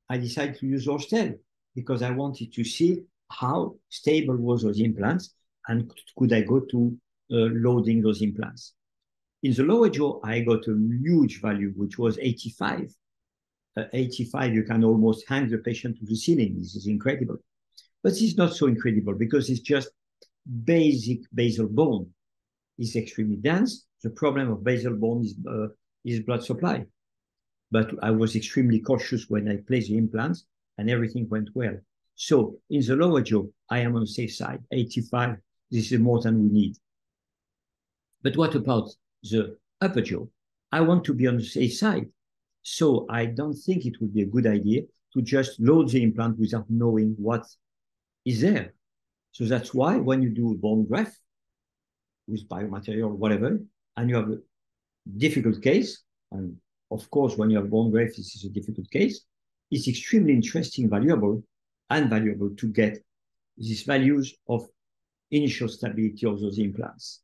I decided to use Orsted because I wanted to see how stable was those implants and could I go to loading those implants. In the lower jaw, I got a huge value, which was 85. 85, you can almost hang the patient to the ceiling. This is incredible. But it's not so incredible because it's just basic basal bone. It's extremely dense. The problem of basal bone is blood supply. But I was extremely cautious when I placed the implants and everything went well. So in the lower jaw, I am on the safe side. 85, this is more than we need. But what about the upper jaw? I want to be on the safe side. So I don't think it would be a good idea to just load the implant without knowing what is there. So that's why when you do a bone graft with biomaterial or whatever, and you have a difficult case, and of course, when you have bone graft, this is a difficult case, it's extremely interesting, valuable to get these values of initial stability of those implants.